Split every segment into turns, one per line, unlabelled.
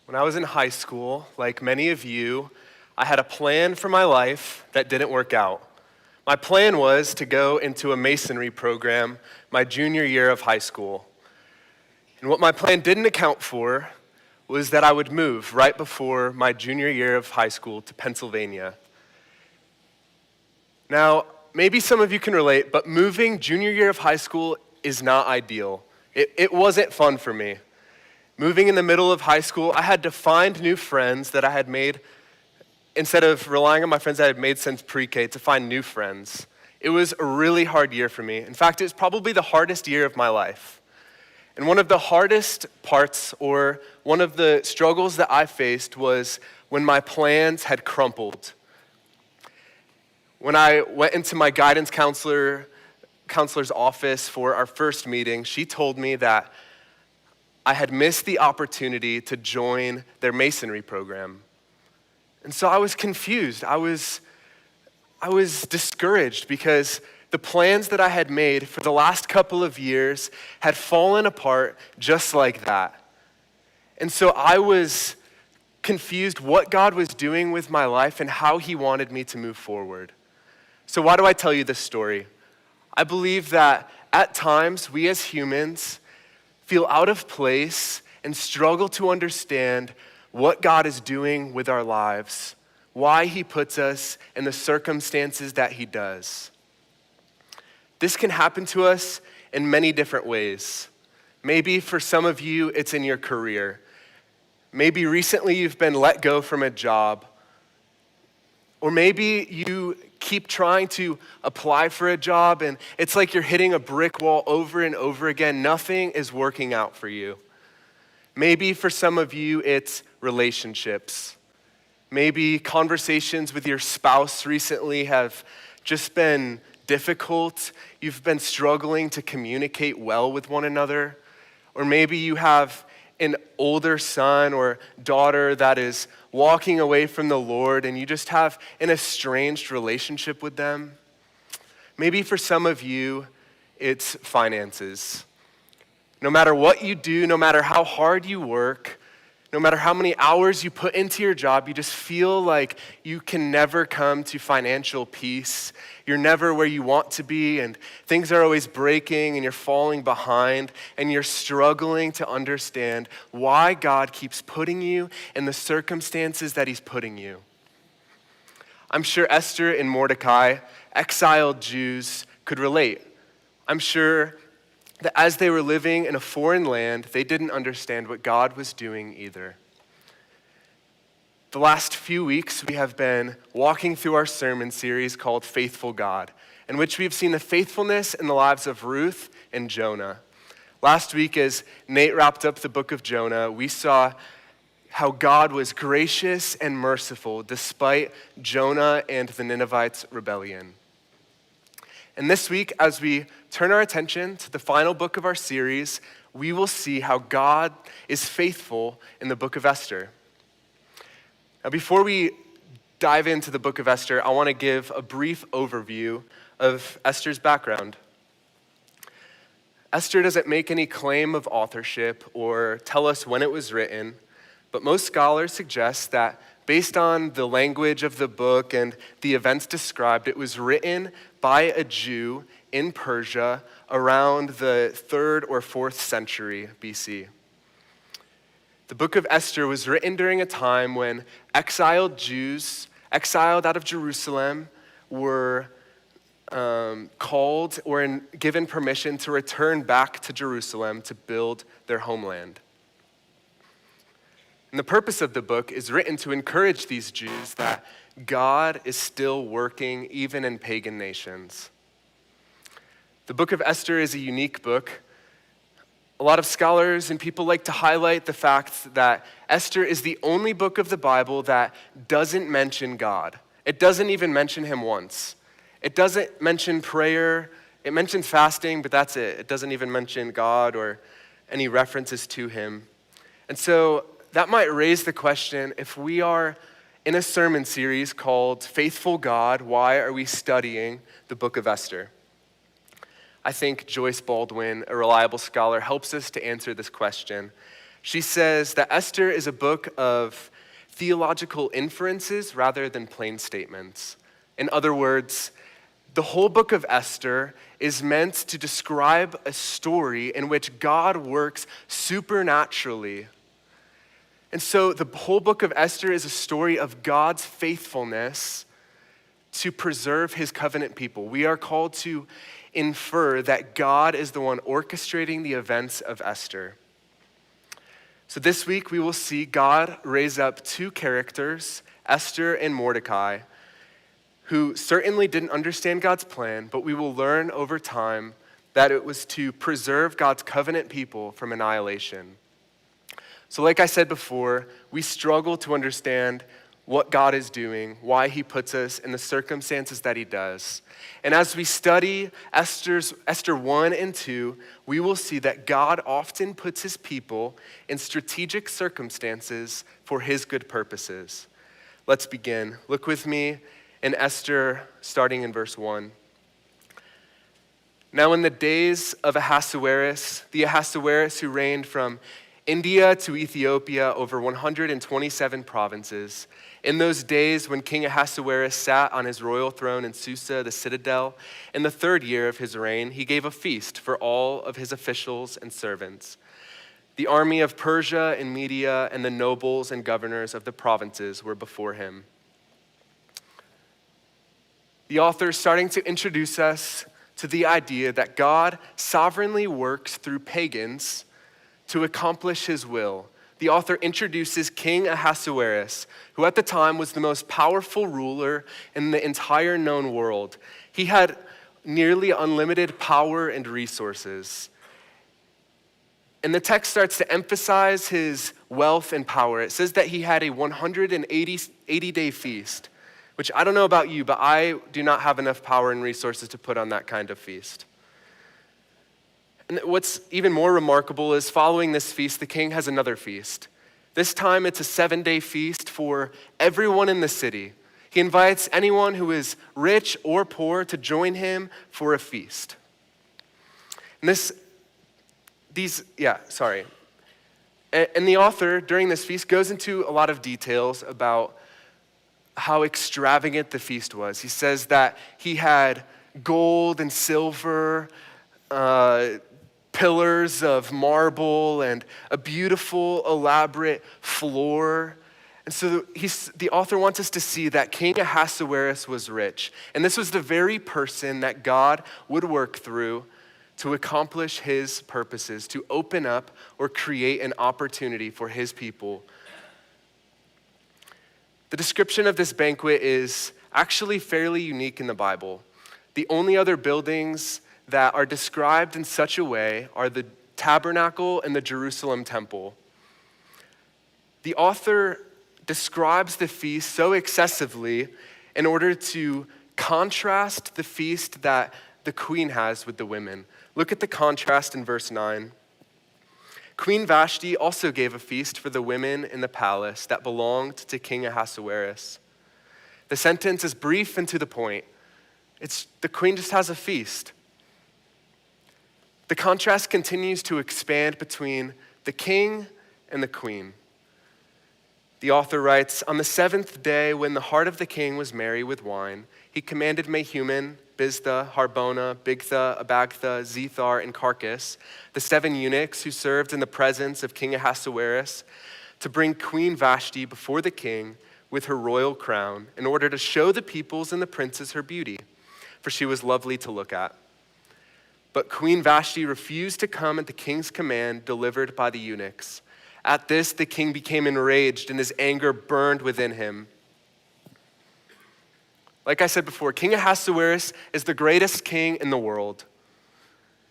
When I was in high school, like many of you, I had a plan for my life that didn't work out. My plan was to go into a masonry program my junior year of high school. And what my plan didn't account for was that I would move right before my junior year of high school to Pennsylvania. Now, maybe some of you can relate, but moving junior year of high school is not ideal. It wasn't fun for me. Moving in the middle of high school, I had to find new friends that I had made, instead of relying on my friends I had made since pre-K, to find new friends. It was a really hard year for me. In fact, it was probably the hardest year of my life. And one of the hardest parts, or one of the struggles that I faced, was when my plans had crumpled. When I went into my guidance counselor's office for our first meeting, she told me that I had missed the opportunity to join their masonry program. And so I was confused. I was discouraged because the plans that I had made for the last couple of years had fallen apart just like that. And so I was confused what God was doing with my life and how he wanted me to move forward. So why do I tell you this story? I believe that at times we as humans feel out of place and struggle to understand what God is doing with our lives, why he puts us in the circumstances that he does. This can happen to us in many different ways. Maybe for some of you, it's in your career. Maybe recently you've been let go from a job. Or maybe you keep trying to apply for a job and it's like you're hitting a brick wall over and over again. Nothing is working out for you. Maybe for some of you, it's relationships. Maybe conversations with your spouse recently have just been difficult. You've been struggling to communicate well with one another. Or maybe you have an older son or daughter that is walking away from the Lord and you just have an estranged relationship with them. Maybe for some of you, it's finances. No matter what you do, no matter how hard you work, no matter how many hours you put into your job, you just feel like you can never come to financial peace. You're never where you want to be, and things are always breaking, and you're falling behind, and you're struggling to understand why God keeps putting you in the circumstances that he's putting you. I'm sure Esther and Mordecai, exiled Jews, could relate. I'm sure that as they were living in a foreign land, they didn't understand what God was doing either. The last few weeks, we have been walking through our sermon series called Faithful God, in which we've seen the faithfulness in the lives of Ruth and Jonah. Last week, as Nate wrapped up the book of Jonah, we saw how God was gracious and merciful despite Jonah and the Ninevites' rebellion. And this week, as we turn our attention to the final book of our series, we will see how God is faithful in the book of Esther. Now, before we dive into the book of Esther, I want to give a brief overview of Esther's background. Esther doesn't make any claim of authorship or tell us when it was written, but most scholars suggest that based on the language of the book and the events described, it was written by a Jew in Persia around the 3rd or 4th century BC. The book of Esther was written during a time when exiled Jews, exiled out of Jerusalem, were called or given permission to return back to Jerusalem to build their homeland. And the purpose of the book is written to encourage these Jews that God is still working even in pagan nations. The book of Esther is a unique book. A lot of scholars and people like to highlight the fact that Esther is the only book of the Bible that doesn't mention God. It doesn't even mention him once. It doesn't mention prayer. It mentions fasting, but that's it. It doesn't even mention God or any references to him. And so that might raise the question, if we are in a sermon series called Faithful God, why are we studying the book of Esther? I think Joyce Baldwin, a reliable scholar, helps us to answer this question. She says that Esther is a book of theological inferences rather than plain statements. In other words, the whole book of Esther is meant to describe a story in which God works supernaturally. And so the whole book of Esther is a story of God's faithfulness to preserve his covenant people. We are called to infer that God is the one orchestrating the events of Esther. So this week we will see God raise up two characters, Esther and Mordecai, who certainly didn't understand God's plan, but we will learn over time that it was to preserve God's covenant people from annihilation. So like I said before, we struggle to understand what God is doing, why he puts us in the circumstances that he does. And as we study Esther 1 and 2, we will see that God often puts his people in strategic circumstances for his good purposes. Let's begin. Look with me in Esther, starting in verse 1. Now in the days of Ahasuerus, the Ahasuerus who reigned from India to Ethiopia over 127 provinces, in those days when King Ahasuerus sat on his royal throne in Susa, the citadel, in the 3rd year of his reign, he gave a feast for all of his officials and servants. The army of Persia and Media and the nobles and governors of the provinces were before him. The author is starting to introduce us to the idea that God sovereignly works through pagans to accomplish his will. The author introduces King Ahasuerus, who at the time was the most powerful ruler in the entire known world. He had nearly unlimited power and resources. And the text starts to emphasize his wealth and power. It says that he had a 180-day feast, which I don't know about you, but I do not have enough power and resources to put on that kind of feast. And what's even more remarkable is following this feast, the king has another feast. This time it's a 7-day feast for everyone in the city. He invites anyone who is rich or poor to join him for a feast. And And the author during this feast goes into a lot of details about how extravagant the feast was. He says that he had gold and silver, pillars of marble, and a beautiful, elaborate floor. And so the author wants us to see that King Ahasuerus was rich. And this was the very person that God would work through to accomplish his purposes, to open up or create an opportunity for his people. The description of this banquet is actually fairly unique in the Bible. The only other buildings that are described in such a way are the tabernacle and the Jerusalem temple. The author describes the feast so excessively in order to contrast the feast that the queen has with the women. Look at the contrast in verse 9. Queen Vashti also gave a feast for the women in the palace that belonged to King Ahasuerus. The sentence is brief and to the point. The queen just has a feast. The contrast continues to expand between the king and the queen. The author writes, on the 7th day, when the heart of the king was merry with wine, he commanded Mehuman, Biztha, Harbona, Bigtha, Abagtha, Zethar, and Carcass, the 7 eunuchs who served in the presence of King Ahasuerus, to bring Queen Vashti before the king with her royal crown in order to show the peoples and the princes her beauty, for she was lovely to look at. But Queen Vashti refused to come at the king's command delivered by the eunuchs. At this, the king became enraged and his anger burned within him. Like I said before, King Ahasuerus is the greatest king in the world.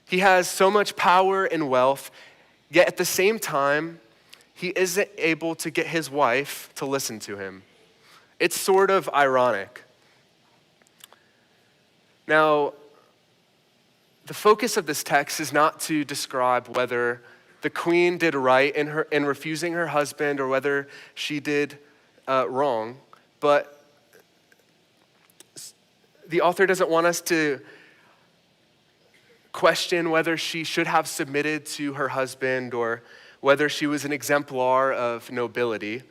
He has so much power and wealth, yet at the same time, he isn't able to get his wife to listen to him. It's sort of ironic. Now, the focus of this text is not to describe whether the queen did right in refusing her husband or whether she did wrong, but the author doesn't want us to question whether she should have submitted to her husband or whether she was an exemplar of nobility.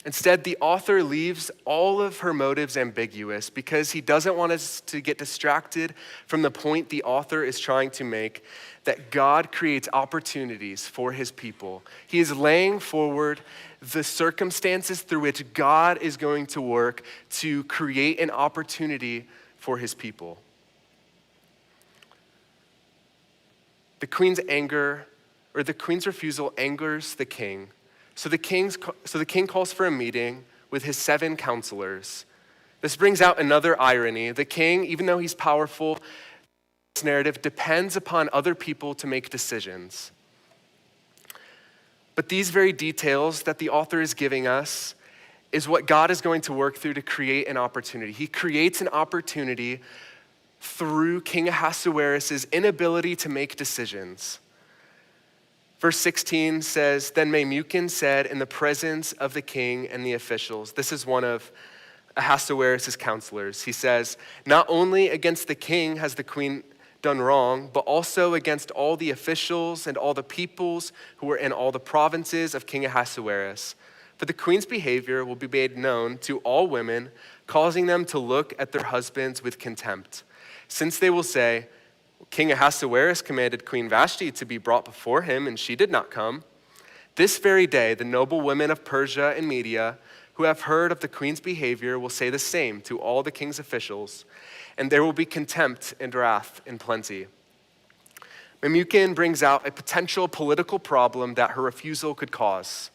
Instead, the author leaves all of her motives ambiguous because he doesn't want us to get distracted from the point the author is trying to make, that God creates opportunities for his people. He is laying forward the circumstances through which God is going to work to create an opportunity for his people. The queen's refusal angers the king. So the king calls for a meeting with his 7 counselors. This brings out another irony. The king, even though he's powerful, this narrative depends upon other people to make decisions. But these very details that the author is giving us is what God is going to work through to create an opportunity. He creates an opportunity through King Ahasuerus' inability to make decisions. Verse 16 says, "Then Memucan said in the presence of the king and the officials," this is one of Ahasuerus' counselors. He says, "Not only against the king has the queen done wrong, but also against all the officials and all the peoples who were in all the provinces of King Ahasuerus. For the queen's behavior will be made known to all women, causing them to look at their husbands with contempt. Since they will say, 'King Ahasuerus commanded Queen Vashti to be brought before him, and she did not come.' This very day, the noble women of Persia and Media, who have heard of the queen's behavior, will say the same to all the king's officials, and there will be contempt and wrath in plenty." Memucan brings out a potential political problem that her refusal could cause.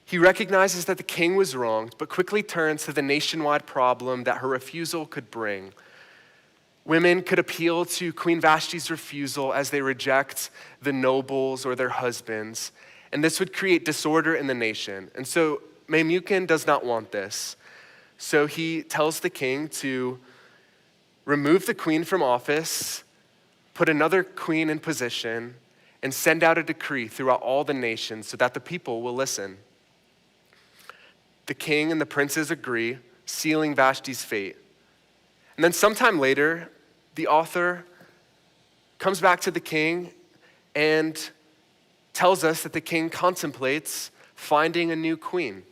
He recognizes that the king was wronged, but quickly turns to the nationwide problem that her refusal could bring. Women could appeal to Queen Vashti's refusal as they reject the nobles or their husbands, and this would create disorder in the nation. And so Memucan does not want this. So he tells the king to remove the queen from office, put another queen in position, and send out a decree throughout all the nations so that the people will listen. The king and the princes agree, sealing Vashti's fate. And then sometime later, the author comes back to the king and tells us that the king contemplates finding a new queen.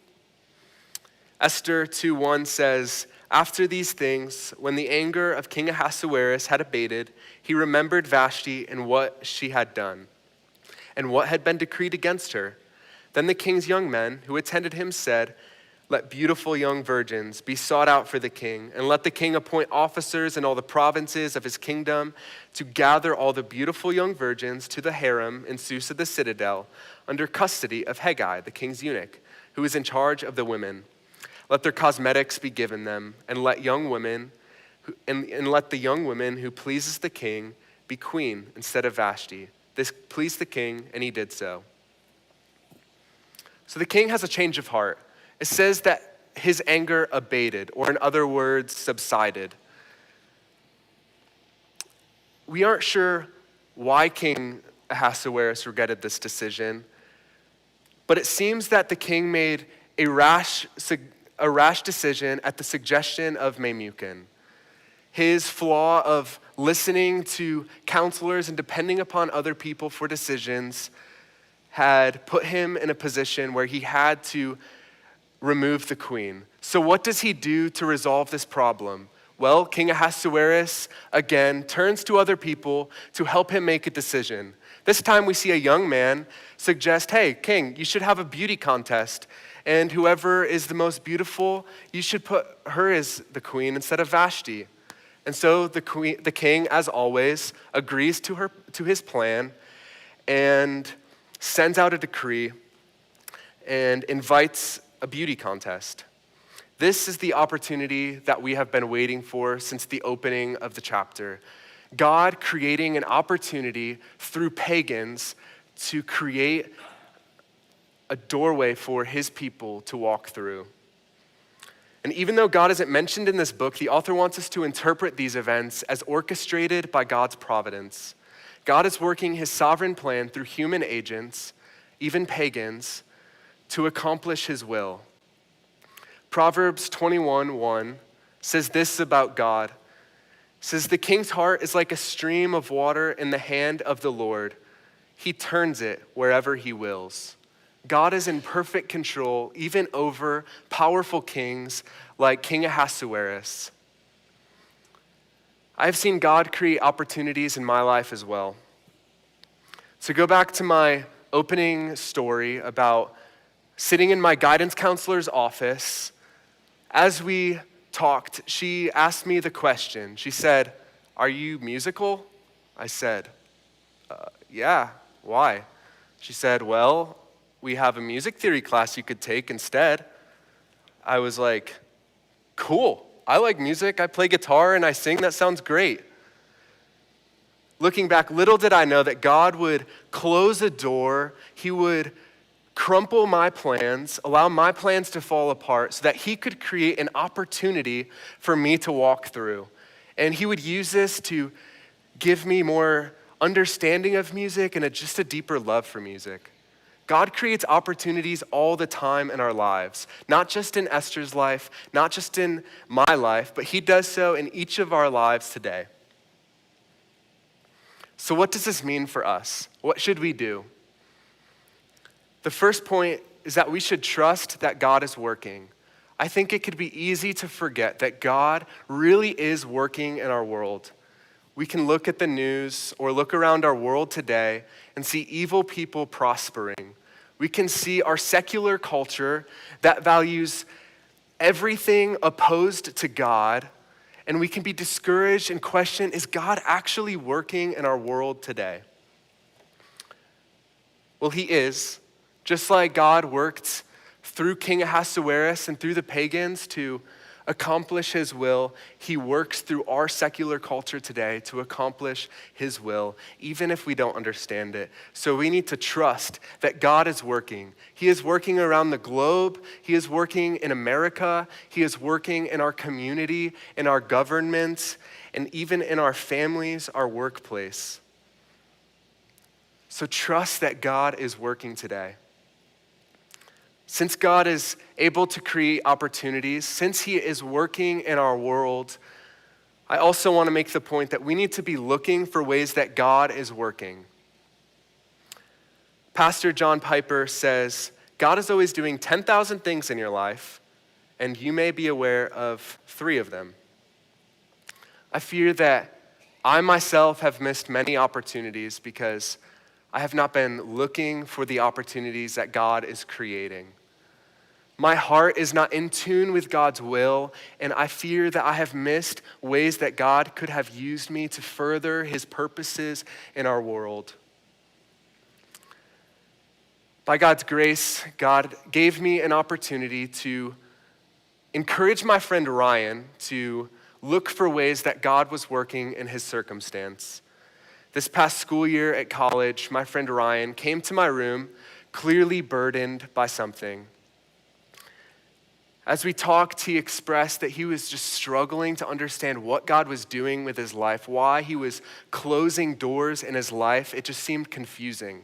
Esther 2:1 says, "After these things, when the anger of King Ahasuerus had abated, he remembered Vashti and what she had done, and what had been decreed against her. Then the king's young men who attended him said, 'Let beautiful young virgins be sought out for the king, and let the king appoint officers in all the provinces of his kingdom to gather all the beautiful young virgins to the harem in Susa the citadel, under custody of Hegai, the king's eunuch, who is in charge of the women. Let their cosmetics be given them, and let the young women who pleases the king be queen instead of Vashti.' This pleased the king, and he did so." So the king has a change of heart. It says that his anger abated, or in other words, subsided. We aren't sure why King Ahasuerus regretted this decision, but it seems that the king made a rash decision at the suggestion of Memucan. His flaw of listening to counselors and depending upon other people for decisions had put him in a position where he had to remove the queen. So what does he do to resolve this problem? Well, King Ahasuerus, again, turns to other people to help him make a decision. This time we see a young man suggest, "Hey, king, you should have a beauty contest, and whoever is the most beautiful, you should put her as the queen instead of Vashti." And so the king, as always, agrees to his plan and sends out a decree and invites a beauty contest. This is the opportunity that we have been waiting for since the opening of the chapter. God creating an opportunity through pagans to create a doorway for his people to walk through. And even though God isn't mentioned in this book, the author wants us to interpret these events as orchestrated by God's providence. God is working his sovereign plan through human agents, even pagans, to accomplish his will. Proverbs 21:1 says this about God. It says, "The king's heart is like a stream of water in the hand of the Lord. he turns it wherever he wills. God is in perfect control, even over powerful kings like King Ahasuerus. I've seen God create opportunities in my life as well. So go back to my opening story about sitting in my guidance counselor's office. As we talked, she asked me the question. She said, "Are you musical?" I said, "Yeah, why?" She said, "Well, we have a music theory class you could take instead." I was like, "Cool, I like music, I play guitar and I sing, that sounds great." Looking back, little did I know that God would close a door, he would crumple my plans, allow my plans to fall apart so that he could create an opportunity for me to walk through. And he would use this to give me more understanding of music and just a deeper love for music. God creates opportunities all the time in our lives, not just in Esther's life, not just in my life, but he does so in each of our lives today. So what does this mean for us? What should we do? The first point is that we should trust that God is working. I think it could be easy to forget that God really is working in our world. We can look at the news or look around our world today and see evil people prospering. We can see our secular culture that values everything opposed to God, and we can be discouraged and question, is God actually working in our world today? Well, he is. Just like God worked through King Ahasuerus and through the pagans to accomplish his will, he works through our secular culture today to accomplish his will, even if we don't understand it. So we need to trust that God is working. He is working around the globe. He is working in America. He is working in our community, in our government, and even in our families, our workplace. So trust that God is working today. Since God is able to create opportunities, since he is working in our world, I also want to make the point that we need to be looking for ways that God is working. Pastor John Piper says, God is always doing 10,000 things in your life, and you may be aware of 3 of them. I fear that I myself have missed many opportunities because I have not been looking for the opportunities that God is creating. My heart is not in tune with God's will, and I fear that I have missed ways that God could have used me to further his purposes in our world. By God's grace, God gave me an opportunity to encourage my friend Ryan to look for ways that God was working in his circumstance. This past school year at college, my friend Ryan came to my room clearly burdened by something. As we talked, he expressed that he was just struggling to understand what God was doing with his life, why he was closing doors in his life. It just seemed confusing.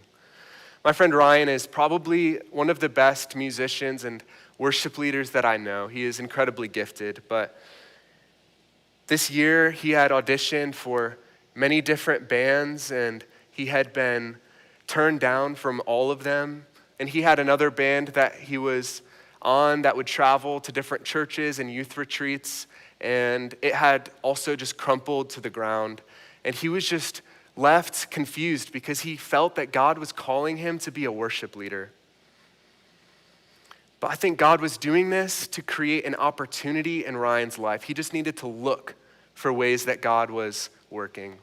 My friend Ryan is probably one of the best musicians and worship leaders that I know. He is incredibly gifted, but this year he had auditioned for many different bands and he had been turned down from all of them. And he had another band that he was on that would travel to different churches and youth retreats, and it had also just crumpled to the ground. And he was just left confused because he felt that God was calling him to be a worship leader. But I think God was doing this to create an opportunity in Ryan's life. He just needed to look for ways that God was working.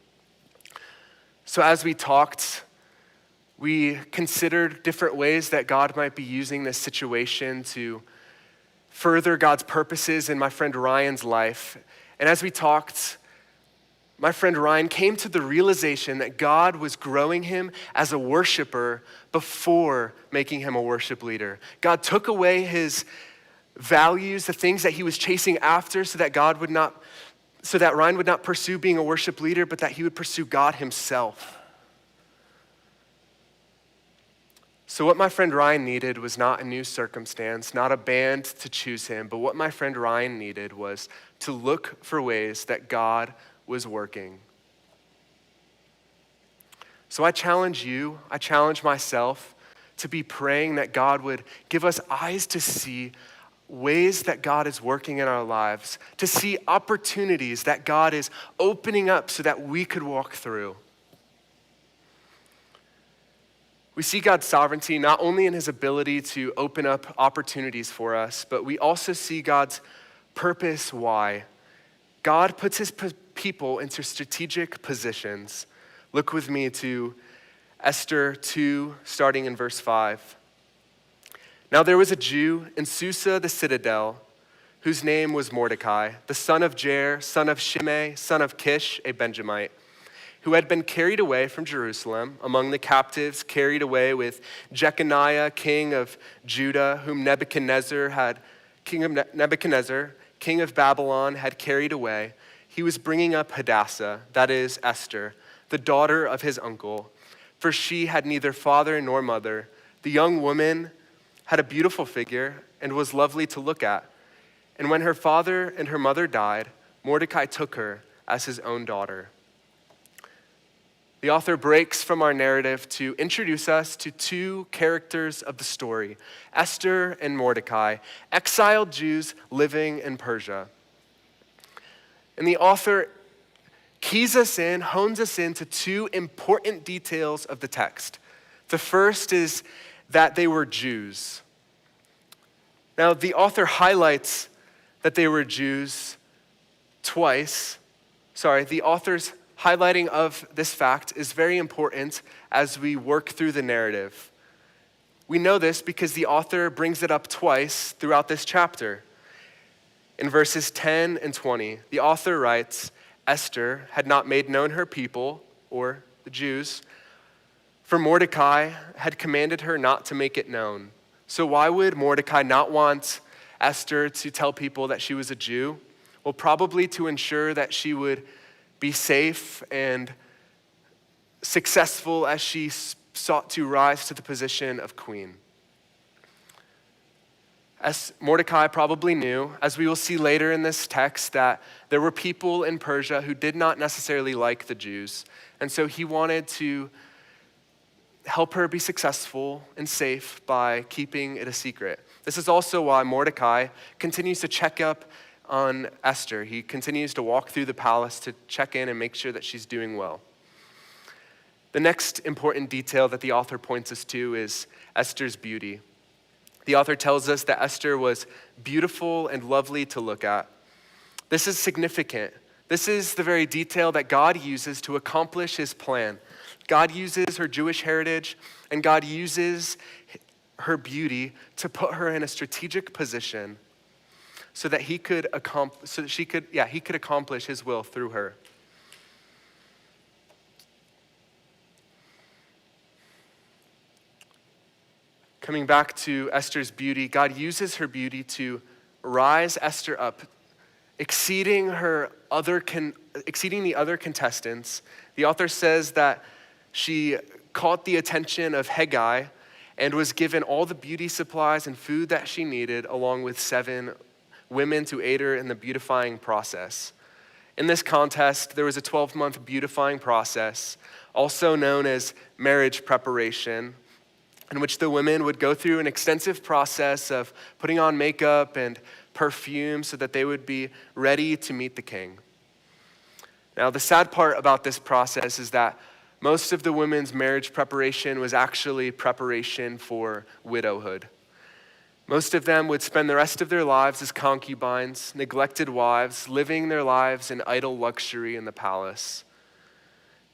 So as we talked, we considered different ways that God might be using this situation to further God's purposes in my friend Ryan's life. And as we talked, my friend Ryan came to the realization that God was growing him as a worshiper before making him a worship leader. God took away his values, the things that he was chasing after, so that Ryan would not pursue being a worship leader, but that he would pursue God himself. So what my friend Ryan needed was not a new circumstance, not a band to choose him, but what my friend Ryan needed was to look for ways that God was working. So I challenge you, I challenge myself to be praying that God would give us eyes to see ways that God is working in our lives, to see opportunities that God is opening up so that we could walk through. We see God's sovereignty not only in his ability to open up opportunities for us, but we also see God's purpose why. God puts his people into strategic positions. Look with me to Esther 2, starting in verse 5. Now there was a Jew in Susa the citadel, whose name was Mordecai, the son of Jair, son of Shimei, son of Kish, a Benjamite, who had been carried away from Jerusalem among the captives, carried away with Jeconiah, king of Judah, whom Nebuchadnezzar, king of Babylon, had carried away. He was bringing up Hadassah, that is Esther, the daughter of his uncle, for she had neither father nor mother. The young woman had a beautiful figure and was lovely to look at. And when her father and her mother died, Mordecai took her as his own daughter. The author breaks from our narrative to introduce us to two characters of the story, Esther and Mordecai, exiled Jews living in Persia. And the author keys us in, hones us into two important details of the text. The first is that they were Jews. Now, the author highlights that they were Jews twice. The author's highlighting of this fact is very important as we work through the narrative. We know this because the author brings it up twice throughout this chapter. In verses 10 and 20, the author writes, Esther had not made known her people, or the Jews, for Mordecai had commanded her not to make it known. So why would Mordecai not want Esther to tell people that she was a Jew? Well, probably to ensure that she would be safe and successful as she sought to rise to the position of queen. As Mordecai probably knew, as we will see later in this text, that there were people in Persia who did not necessarily like the Jews. And so he wanted to help her be successful and safe by keeping it a secret. This is also why Mordecai continues to check up on Esther. He continues to walk through the palace to check in and make sure that she's doing well. The next important detail that the author points us to is Esther's beauty. The author tells us that Esther was beautiful and lovely to look at. This is significant. This is the very detail that God uses to accomplish his plan. God uses her Jewish heritage, and God uses her beauty to put her in a strategic position so that he could accomplish his will through her. Coming back to Esther's beauty, God uses her beauty to rise Esther up, exceeding the other contestants. The author says that she caught the attention of Hegai and was given all the beauty supplies and food that she needed, along with 7 women to aid her in the beautifying process. In this contest, there was a 12-month beautifying process, also known as marriage preparation, in which the women would go through an extensive process of putting on makeup and perfume so that they would be ready to meet the king. Now, the sad part about this process is that most of the women's marriage preparation was actually preparation for widowhood. Most of them would spend the rest of their lives as concubines, neglected wives, living their lives in idle luxury in the palace.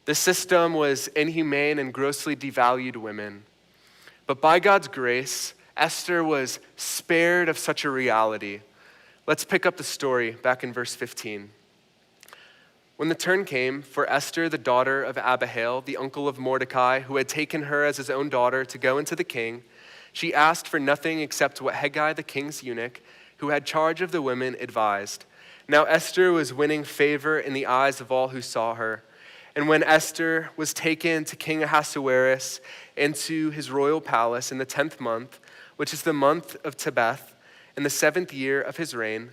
This system was inhumane and grossly devalued women. But by God's grace, Esther was spared of such a reality. Let's pick up the story back in verse 15. When the turn came for Esther, the daughter of Abihail, the uncle of Mordecai, who had taken her as his own daughter to go into the king, she asked for nothing except what Hegai, the king's eunuch, who had charge of the women, advised. Now Esther was winning favor in the eyes of all who saw her. And when Esther was taken to King Ahasuerus into his royal palace in the 10th month, which is the month of Tebeth, in the 7th year of his reign,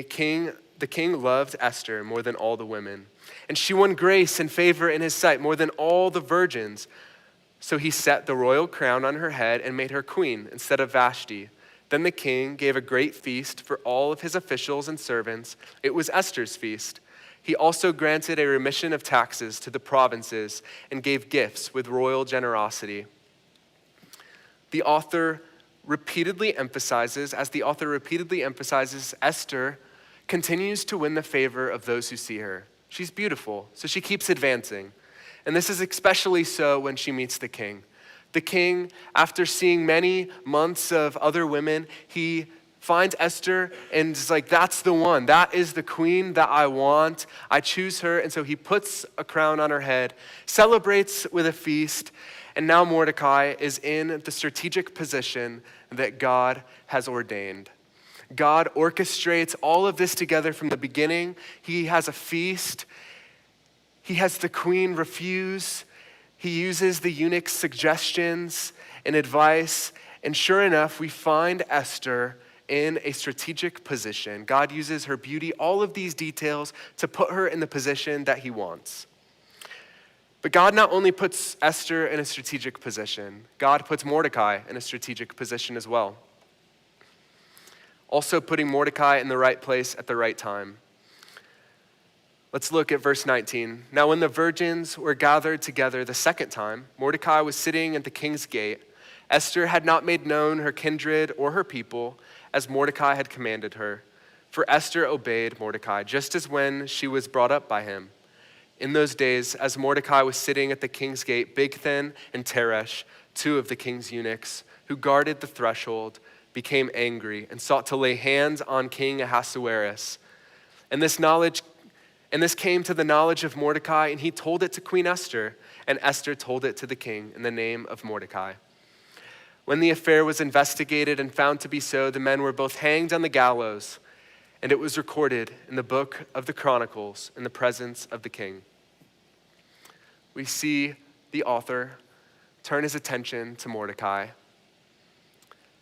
King the king loved Esther more than all the women, and she won grace and favor in his sight more than all the virgins. So he set the royal crown on her head and made her queen instead of Vashti. Then the king gave a great feast for all of his officials and servants. It was Esther's feast. He also granted a remission of taxes to the provinces and gave gifts with royal generosity. The author repeatedly emphasizes, Esther continues to win the favor of those who see her. She's beautiful, so she keeps advancing. And this is especially so when she meets the king. The king, after seeing many months of other women, he finds Esther and is like, that's the one. That is the queen that I want. I choose her. And so he puts a crown on her head, celebrates with a feast, and now Mordecai is in the strategic position that God has ordained. God orchestrates all of this together from the beginning. He has a feast. He has the queen refuse. He uses the eunuch's suggestions and advice. And sure enough, we find Esther in a strategic position. God uses her beauty, all of these details, to put her in the position that he wants. But God not only puts Esther in a strategic position, God puts Mordecai in a strategic position as well. Also putting Mordecai in the right place at the right time. Let's look at verse 19. Now when the virgins were gathered together the second time, Mordecai was sitting at the king's gate. Esther had not made known her kindred or her people, as Mordecai had commanded her. For Esther obeyed Mordecai, just as when she was brought up by him. In those days, as Mordecai was sitting at the king's gate, Bigthan and Teresh, two of the king's eunuchs, who guarded the threshold, became angry and sought to lay hands on King Ahasuerus. And this came to the knowledge of Mordecai, and he told it to Queen Esther, and Esther told it to the king in the name of Mordecai. When the affair was investigated and found to be so, the men were both hanged on the gallows, and it was recorded in the book of the Chronicles in the presence of the king. We see the author turn his attention to Mordecai.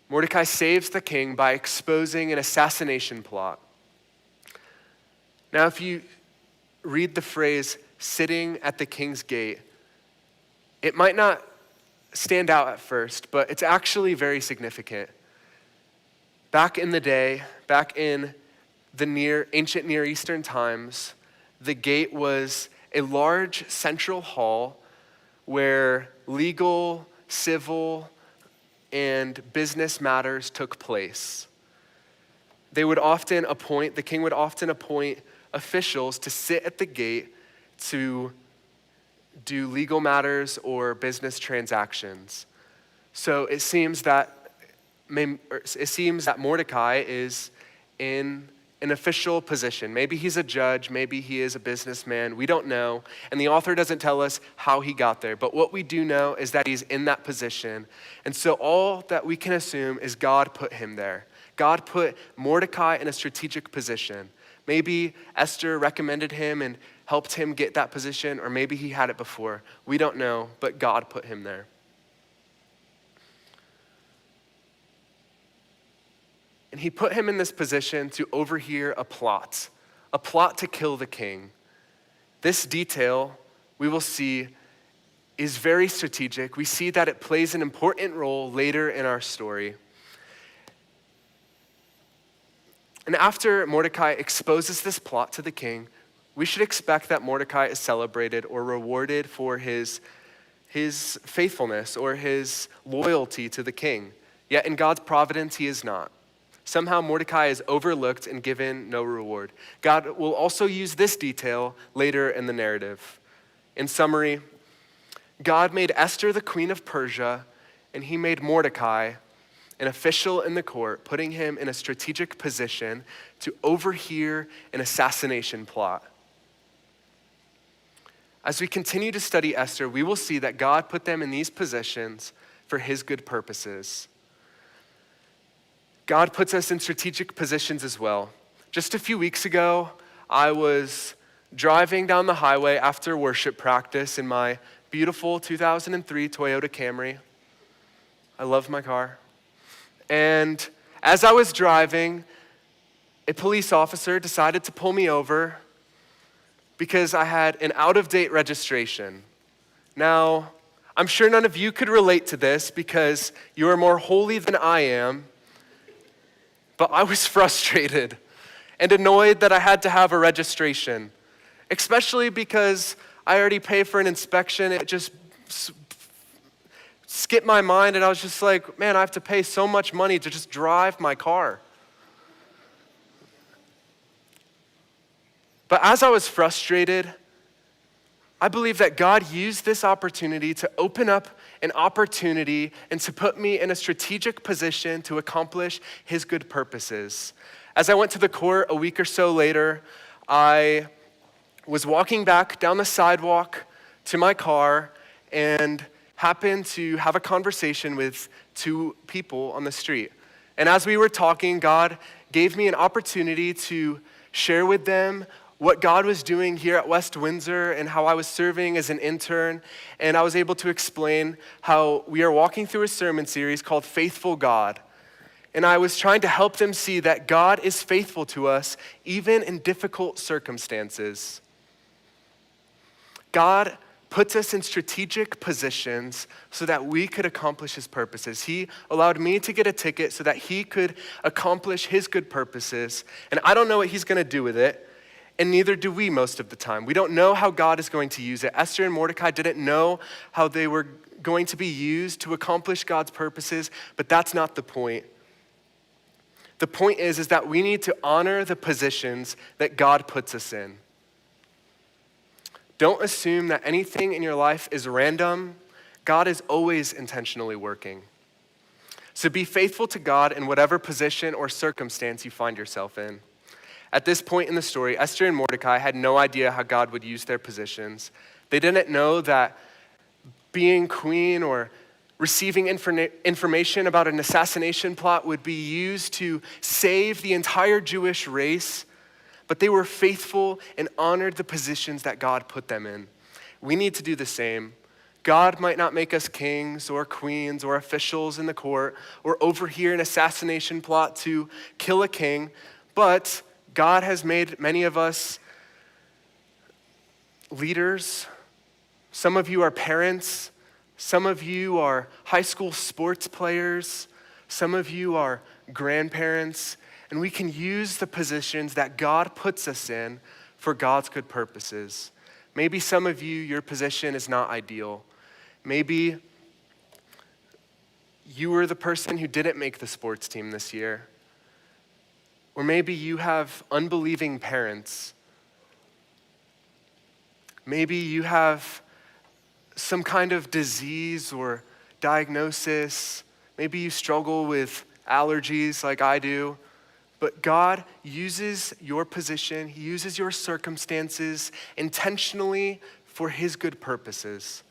Mordecai saves the king by exposing an assassination plot. Now, if you read the phrase, sitting at the king's gate, it might not stand out at first, but it's actually very significant. Back in the day, back in the ancient Near Eastern times, the gate was a large central hall where legal, civil, and business matters took place. The king would often appoint officials to sit at the gate to do legal matters or business transactions. So it seems that Mordecai is in an official position. Maybe he's a judge, maybe he is a businessman, we don't know. And the author doesn't tell us how he got there, but what we do know is that he's in that position. And so all that we can assume is God put him there. God put Mordecai in a strategic position. Maybe Esther recommended him and helped him get that position, or maybe he had it before. We don't know, but God put him there. And he put him in this position to overhear a plot to kill the king. This detail, we will see, is very strategic. We see that it plays an important role later in our story. And after Mordecai exposes this plot to the king, we should expect that Mordecai is celebrated or rewarded for his faithfulness or his loyalty to the king. Yet in God's providence, he is not. Somehow Mordecai is overlooked and given no reward. God will also use this detail later in the narrative. In summary, God made Esther the queen of Persia, and he made Mordecai an official in the court, putting him in a strategic position to overhear an assassination plot. As we continue to study Esther, we will see that God put them in these positions for his good purposes. God puts us in strategic positions as well. Just a few weeks ago, I was driving down the highway after worship practice in my beautiful 2003 Toyota Camry. I love my car. And as I was driving, a police officer decided to pull me over because I had an out-of-date registration. Now, I'm sure none of you could relate to this because you are more holy than I am, but I was frustrated and annoyed that I had to have a registration, especially because I already paid for an inspection. It just skipped my mind, and I was just like, man, I have to pay so much money to just drive my car. But as I was frustrated, I believe that God used this opportunity to open up an opportunity and to put me in a strategic position to accomplish his good purposes. As I went to the court a week or so later, I was walking back down the sidewalk to my car and happened to have a conversation with two people on the street. And as we were talking, God gave me an opportunity to share with them what God was doing here at West Windsor and how I was serving as an intern. And I was able to explain how we are walking through a sermon series called Faithful God. And I was trying to help them see that God is faithful to us even in difficult circumstances. God puts us in strategic positions so that we could accomplish his purposes. He allowed me to get a ticket so that he could accomplish his good purposes. And I don't know what he's gonna do with it. And neither do we most of the time. We don't know how God is going to use it. Esther and Mordecai didn't know how they were going to be used to accomplish God's purposes, but that's not the point. The point is that we need to honor the positions that God puts us in. Don't assume that anything in your life is random. God is always intentionally working. So be faithful to God in whatever position or circumstance you find yourself in. At this point in the story, Esther and Mordecai had no idea how God would use their positions. They didn't know that being queen or receiving information about an assassination plot would be used to save the entire Jewish race, but they were faithful and honored the positions that God put them in. We need to do the same. God might not make us kings or queens or officials in the court or overhear an assassination plot to kill a king, but God has made many of us leaders. Some of you are parents. Some of you are high school sports players. Some of you are grandparents. And we can use the positions that God puts us in for God's good purposes. Maybe some of you, your position is not ideal. Maybe you were the person who didn't make the sports team this year. Or maybe you have unbelieving parents. Maybe you have some kind of disease or diagnosis. Maybe you struggle with allergies like I do. But God uses your position, he uses your circumstances intentionally for his good purposes.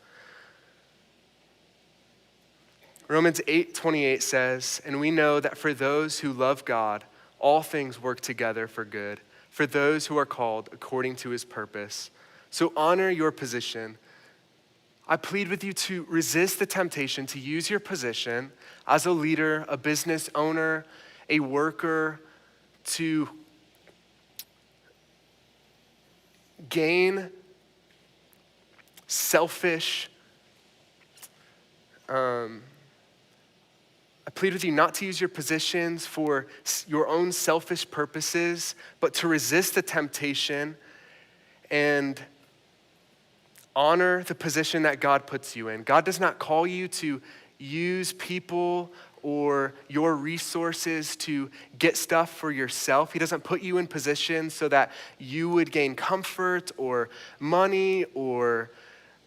Romans 8:28 says, "And we know that for those who love God, all things work together for good, for those who are called according to his purpose." So honor your position. I plead with you to resist the temptation to use your position as a leader, a business owner, a worker, to gain selfish, I plead with you not to use your positions for your own selfish purposes, but to resist the temptation and honor the position that God puts you in. God does not call you to use people or your resources to get stuff for yourself. He doesn't put you in positions so that you would gain comfort or money or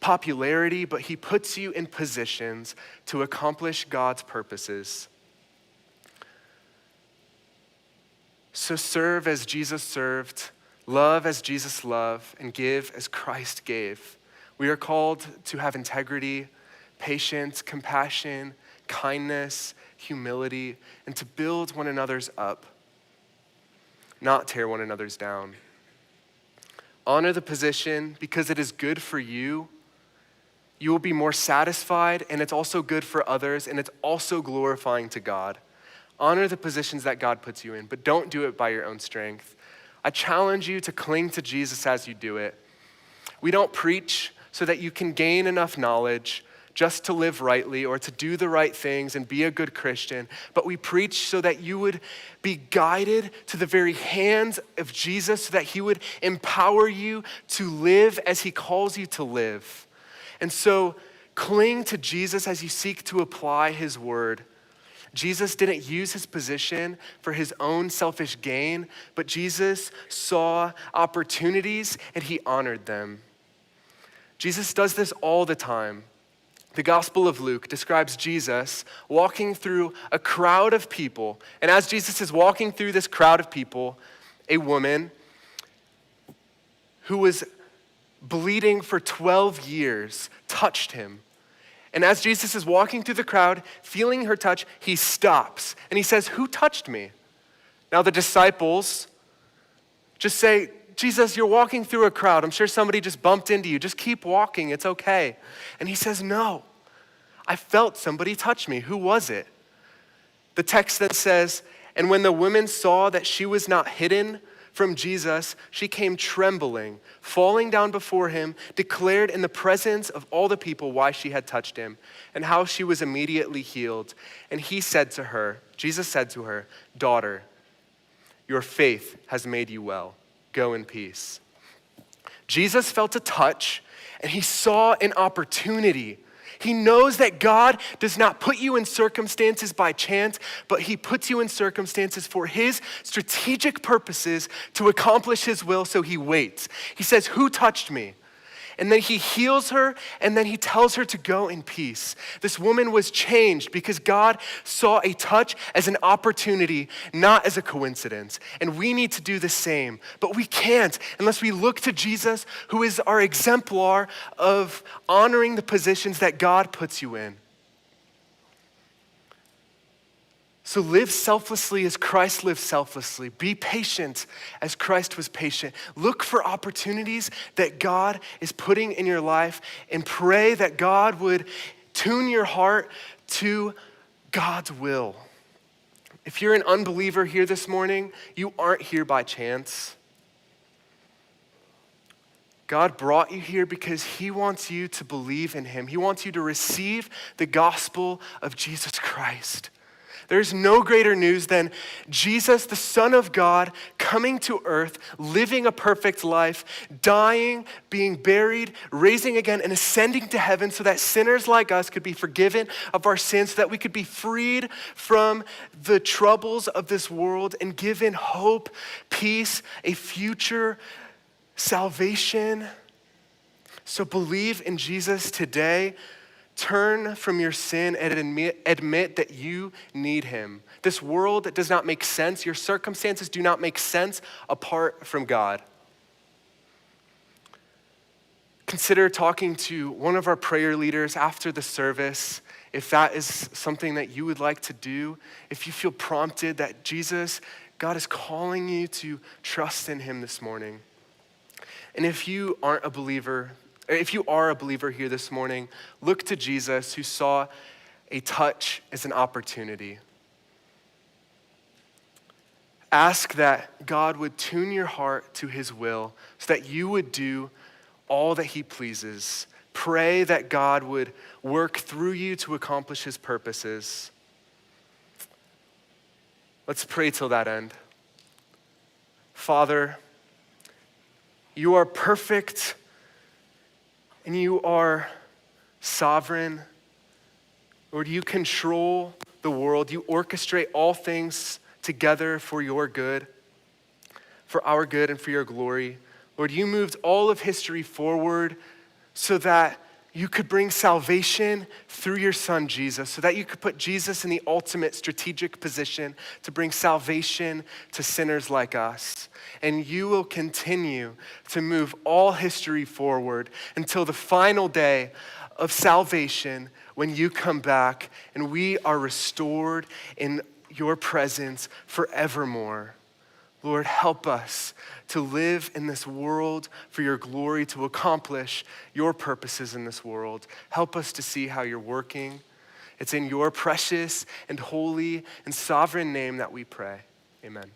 popularity, but he puts you in positions to accomplish God's purposes. So serve as Jesus served, love as Jesus loved, and give as Christ gave. We are called to have integrity, patience, compassion, kindness, humility, and to build one another's up, not tear one another's down. Honor the position because it is good for you. You will be more satisfied, and it's also good for others, and it's also glorifying to God. Honor the positions that God puts you in, but don't do it by your own strength. I challenge you to cling to Jesus as you do it. We don't preach so that you can gain enough knowledge just to live rightly or to do the right things and be a good Christian, but we preach so that you would be guided to the very hands of Jesus so that he would empower you to live as he calls you to live. And so cling to Jesus as you seek to apply his word. Jesus didn't use his position for his own selfish gain, but Jesus saw opportunities and he honored them. Jesus does this all the time. The Gospel of Luke describes Jesus walking through a crowd of people. And as Jesus is walking through this crowd of people, a woman who was bleeding for 12 years touched him. And as Jesus is walking through the crowd, feeling her touch, he stops and he says, "Who touched me?" Now the disciples just say, "Jesus, you're walking through a crowd. I'm sure somebody just bumped into you. Just keep walking, it's okay." And he says, "No, I felt somebody touch me. Who was it?" The text then says, "And when the woman saw that she was not hidden from Jesus, she came trembling, falling down before him, declared in the presence of all the people why she had touched him and how she was immediately healed. And he said to her, Jesus said to her, 'Daughter, your faith has made you well. Go in peace.'" Jesus felt a touch and he saw an opportunity. He knows that God does not put you in circumstances by chance, but he puts you in circumstances for his strategic purposes to accomplish his will, so he waits. He says, "Who touched me?" And then he heals her, and then he tells her to go in peace. This woman was changed because God saw a touch as an opportunity, not as a coincidence. And we need to do the same, but we can't unless we look to Jesus, who is our exemplar of honoring the positions that God puts you in. So live selflessly as Christ lived selflessly. Be patient as Christ was patient. Look for opportunities that God is putting in your life and pray that God would tune your heart to God's will. If you're an unbeliever here this morning, you aren't here by chance. God brought you here because he wants you to believe in him. He wants you to receive the gospel of Jesus Christ. There's no greater news than Jesus, the Son of God, coming to earth, living a perfect life, dying, being buried, raising again, and ascending to heaven so that sinners like us could be forgiven of our sins, so that we could be freed from the troubles of this world and given hope, peace, a future, salvation. So believe in Jesus today. Turn from your sin and admit that you need him. This world does not make sense. Your circumstances do not make sense apart from God. Consider talking to one of our prayer leaders after the service if that is something that you would like to do. If you feel prompted that God is calling you to trust in him this morning. And if you are a believer here this morning, look to Jesus, who saw a touch as an opportunity. Ask that God would tune your heart to his will so that you would do all that he pleases. Pray that God would work through you to accomplish his purposes. Let's pray till that end. Father, you are perfect and you are sovereign. Lord, you control the world. You orchestrate all things together for your good, for our good and for your glory. Lord, you moved all of history forward so that you could bring salvation through your son, Jesus, so that you could put Jesus in the ultimate strategic position to bring salvation to sinners like us. And you will continue to move all history forward until the final day of salvation when you come back and we are restored in your presence forevermore. Lord, help us to live in this world for your glory, to accomplish your purposes in this world. Help us to see how you're working. It's in your precious and holy and sovereign name that we pray. Amen.